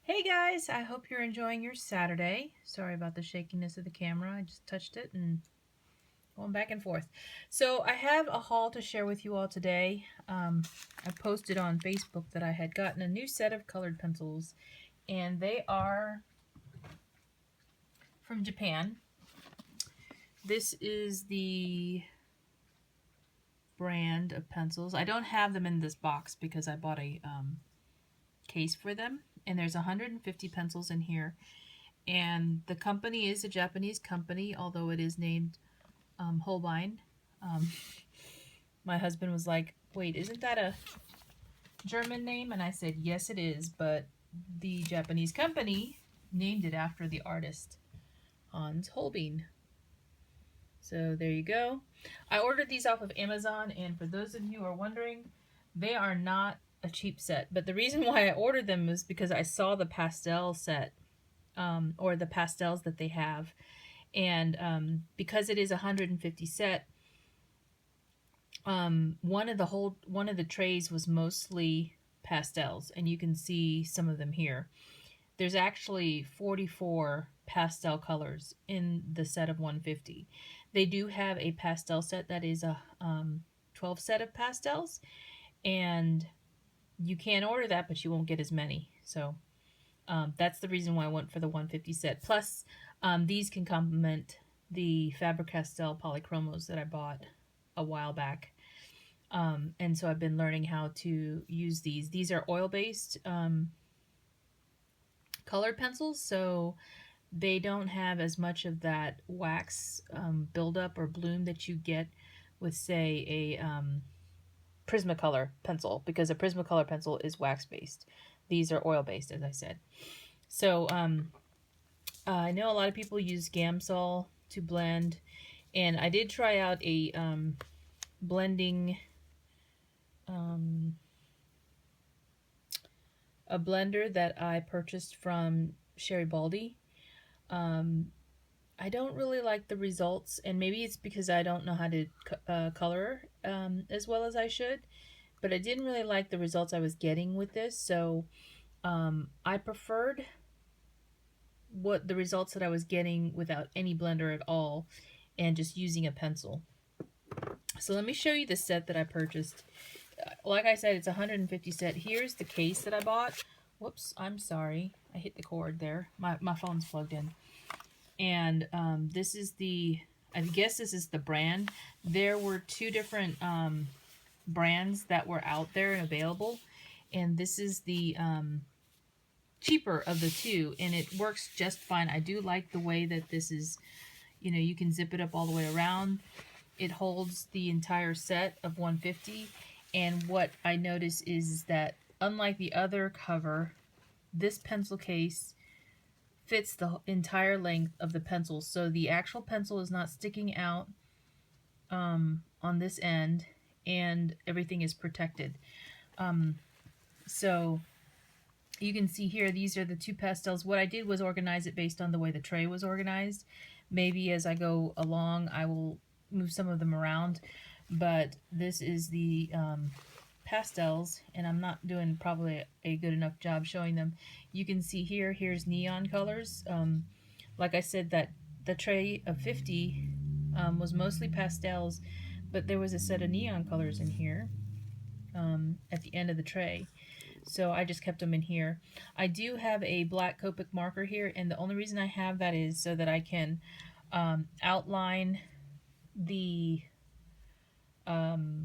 Hey guys, I hope you're enjoying your Saturday. Sorry about the shakiness of the camera. I just touched it and going back and forth. So I have a haul to share with you all today. I posted on Facebook that I had gotten a new set of colored pencils, and they are from Japan. This is the brand of pencils. I don't have them in this box because I bought a case for them, and there's 150 pencils in here. And the company is a Japanese company, although it is named Holbein. Um, my husband was like, wait, isn't that a German name? And I said, yes, it is, but the Japanese company named it after the artist Hans Holbein. So there you go. I ordered these off of Amazon, and for those of you who are wondering, they are not a cheap set. But the reason why I ordered them is because I saw the pastel set, or the pastels that they have. And because it is a 150 set, one of the trays was mostly pastels, and you can see some of them here. There's actually 44 pastel colors in the set of 150. They do have a pastel set that is a 12 set of pastels, and you can order that, but you won't get as many. So that's the reason why I went for the 150 set. Plus, these can complement the Faber-Castell polychromos that I bought a while back. And so I've been learning how to use these. These are oil-based colored pencils, so they don't have as much of that wax buildup or bloom that you get with, say, a Prismacolor pencil, because a Prismacolor pencil is wax-based. These are oil-based, as I said. So I know a lot of people use Gamsol to blend, and I did try out a blending a blender that I purchased from Sherry Baldy. I don't really like the results, and maybe it's because I don't know how to color as well as I should, but I didn't really like the results I was getting with this, so I preferred what the results that I was getting without any blender at all and just using a pencil. So let me show you the set that I purchased. Like I said, it's a 150 set. Here's the case that I bought. Whoops, I'm sorry. I hit the cord there. My phone's plugged in. And this is the, I guess this is the brand. There were two different brands that were out there and available. And this is the cheaper of the two. And it works just fine. I do like the way that this is, you can zip it up all the way around. It holds the entire set of 150. And what I notice is that unlike the other cover, this pencil case fits the entire length of the pencil. So the actual pencil is not sticking out on this end, and everything is protected. So you can see here, these are the two pastels. What I did was organize it based on the way the tray was organized. Maybe as I go along, I will move some of them around, but this is the pastels, and I'm not doing probably a good enough job showing them. You can see here's neon colors. Like I said, that the tray of 50 was mostly pastels, but there was a set of neon colors in here at the end of the tray. So I just kept them in here. I do have a black Copic marker here, and the only reason I have that is so that I can outline the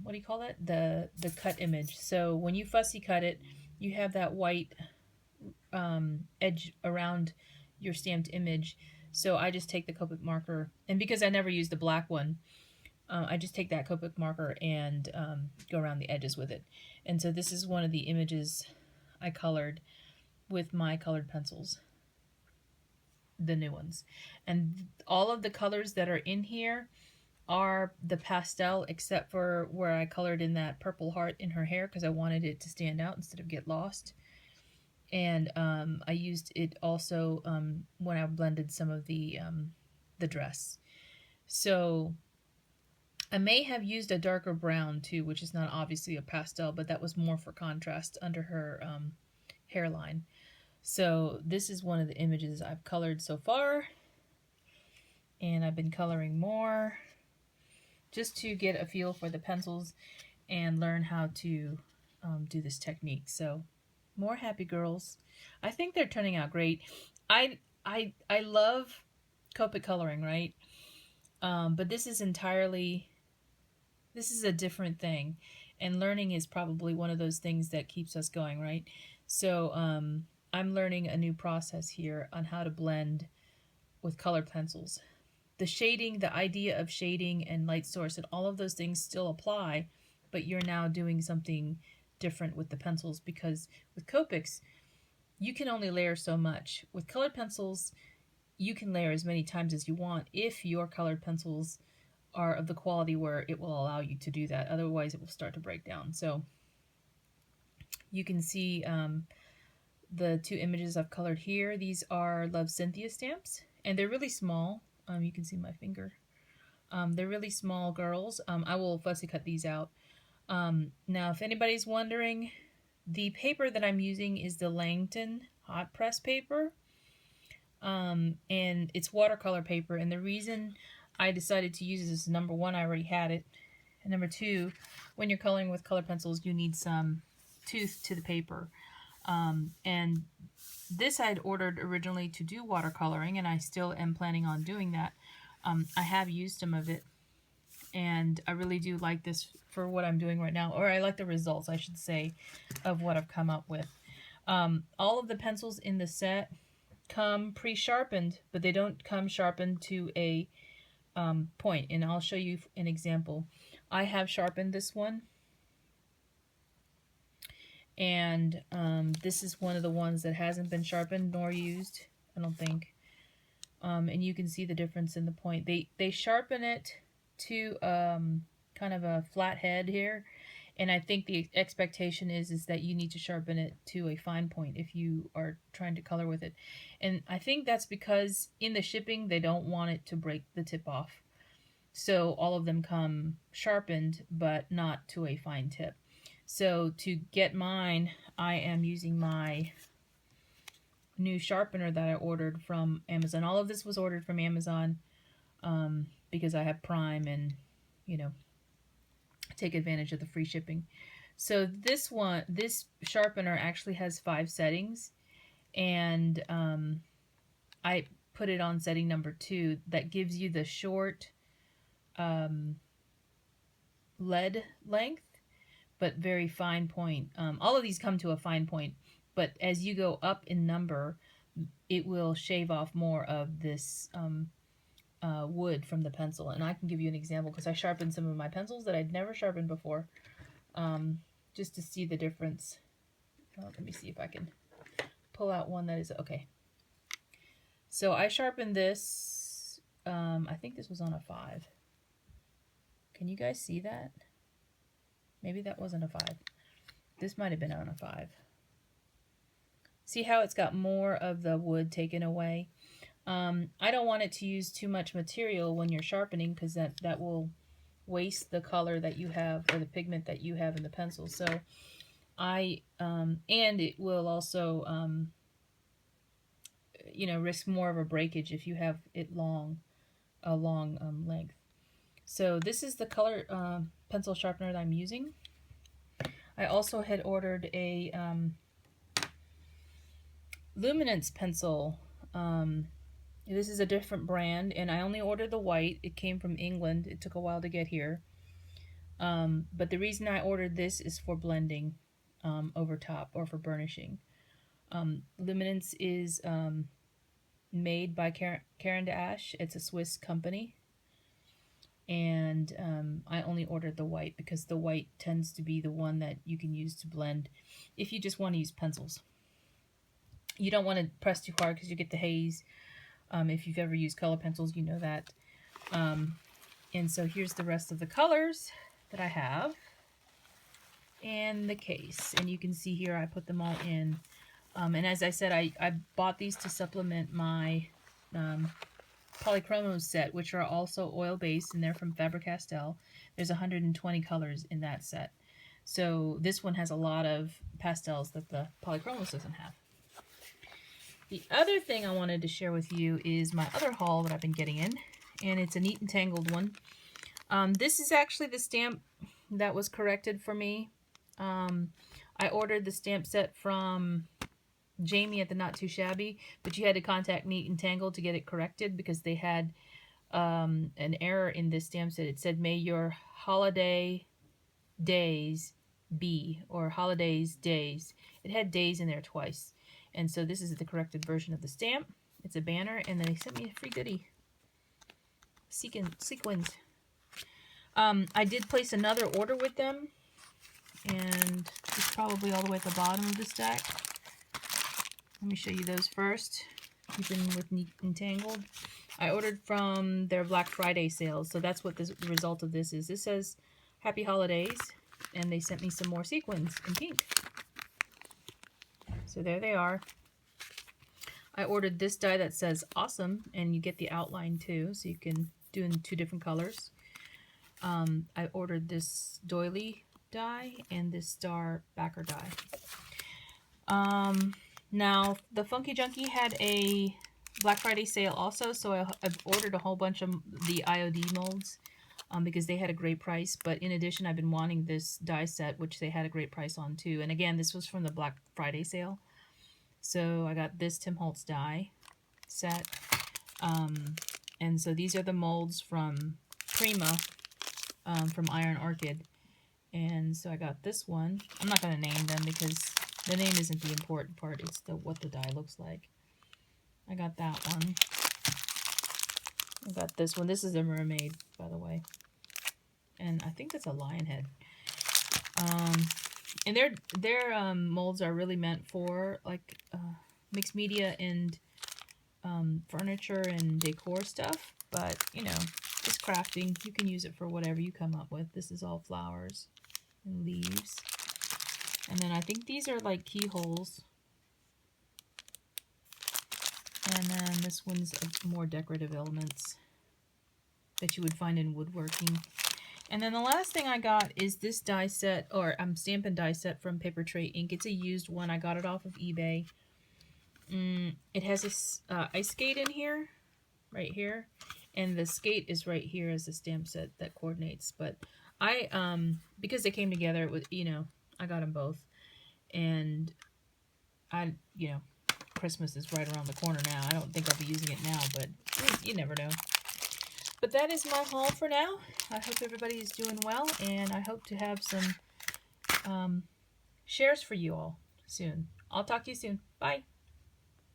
what do you call that? The cut image. So when you fussy cut it, you have that white edge around your stamped image. So I just take the Copic marker, and because I never use the black one, I just take that Copic marker and go around the edges with it. And so this is one of the images I colored with my colored pencils, the new ones. And all of the colors that are in here are the pastel, except for where I colored in that purple heart in her hair because I wanted it to stand out instead of get lost. And I used it also when I blended some of the dress. So I may have used a darker brown too, which is not obviously a pastel, but that was more for contrast under her hairline. So this is one of the images I've colored so far, and I've been coloring more just to get a feel for the pencils and learn how to do this technique. So more happy girls. I think they're turning out great. I love Copic coloring, right? But this is a different thing, and learning is probably one of those things that keeps us going, right? So I'm learning a new process here on how to blend with colored pencils. The shading, the idea of shading and light source and all of those things still apply, but you're now doing something different with the pencils, because with Copics, you can only layer so much. With colored pencils, you can layer as many times as you want if your colored pencils are of the quality where it will allow you to do that. Otherwise, it will start to break down. So you can see the two images I've colored here. These are Love Cynthia stamps, and they're really small. You can see my finger. They're really small girls. I will fussy cut these out. Now, if anybody's wondering, the paper that I'm using is the Langton hot press paper. And it's watercolor paper. And the reason I decided to use this is, number one, I already had it. And number two, when you're coloring with color pencils, you need some tooth to the paper. And this I'd ordered originally to do watercoloring, and I still am planning on doing that. I have used some of it, and I really do like this for what I'm doing right now, or I like the results, I should say, of what I've come up with. All of the pencils in the set come pre-sharpened, but they don't come sharpened to a point, and I'll show you an example. I have sharpened this one, and this is one of the ones that hasn't been sharpened nor used, I don't think. And you can see the difference in the point. They sharpen it to kind of a flat head here, and I think the expectation is that you need to sharpen it to a fine point if you are trying to color with it. And I think that's because in the shipping they don't want it to break the tip off. So all of them come sharpened, but not to a fine tip. So to get mine, I am using my new sharpener that I ordered from Amazon. All of this was ordered from Amazon because I have Prime and, you know, take advantage of the free shipping. So this sharpener actually has 5 settings, and I put it on setting number 2. That gives you the short lead length, but very fine point. All of these come to a fine point, but as you go up in number, it will shave off more of this wood from the pencil. And I can give you an example because I sharpened some of my pencils that I'd never sharpened before, just to see the difference. Let me see if I can pull out one that is okay. So I sharpened this. I think this was on a 5. Can you guys see that? Maybe that wasn't a 5. This might have been on a 5. See how it's got more of the wood taken away? I don't want it to use too much material when you're sharpening, because that will waste the color that you have, or the pigment that you have in the pencil. So and it will also risk more of a breakage if you have it a long length. So this is the color pencil sharpener that I'm using. I also had ordered a luminance pencil. This is a different brand, and I only ordered the white. It came from England. It took a while to get here. But the reason I ordered this is for blending over top, or for burnishing. Luminance is made by Caran d'Ache. It's a Swiss company. And I only ordered the white because the white tends to be the one that you can use to blend if you just want to use pencils. You don't want to press too hard because you get the haze. If you've ever used color pencils, you know that. And so here's the rest of the colors that I have in the case. And you can see here I put them all in. And as I said, I bought these to supplement my Polychromos set, which are also oil-based, and they're from Faber-Castell. There's 120 colors in that set. So this one has a lot of pastels that the Polychromos doesn't have. The other thing I wanted to share with you is my other haul that I've been getting in, and it's a Neat and Tangled one. This is actually the stamp that was corrected for me. I ordered the stamp set from Jamie at the Not Too Shabby, but you had to contact Neat and Tangled to get it corrected because they had an error in this stamp set. It said, "May your holiday days be," or "holidays days." It had days in there twice. And so this is the corrected version of the stamp. It's a banner, and they sent me a free goodie. Sequins. I did place another order with them, and it's probably all the way at the bottom of the stack. Let me show you those first. Keeping with Neat and Tangled. I ordered from their Black Friday sales, so that's what the result of this is. This says Happy Holidays, and they sent me some more sequins in pink. So there they are. I ordered this die that says Awesome, and you get the outline too, so you can do in 2 different colors. I ordered this doily die and this star backer die. Now, the Funky Junkie had a Black Friday sale also, so I've ordered a whole bunch of the IOD molds because they had a great price. But in addition, I've been wanting this die set, which they had a great price on too. And again, this was from the Black Friday sale. So I got this Tim Holtz die set. And so these are the molds from Prima, from Iron Orchid. And so I got this one. I'm not going to name them because the name isn't the important part. It's what the die looks like. I got that one. I got this one. This is a mermaid, by the way. And I think that's a lion head. And their molds are really meant for like mixed media and furniture and decor stuff. But, you know, it's crafting. You can use it for whatever you come up with. This is all flowers and leaves. And then I think these are like keyholes. And then this one's more decorative elements that you would find in woodworking. And then the last thing I got is this die set, or Stampin' die set from Paper Tray Ink. It's a used one. I got it off of eBay. It has this ice skate in here, right here. And the skate is right here as a stamp set that coordinates. But I, because they came together, it was, you know, I got them both. And I, you know, Christmas is right around the corner now. I don't think I'll be using it now, but you never know. But that is my haul for now. I hope everybody is doing well, and I hope to have some shares for you all soon. I'll talk to you soon. Bye.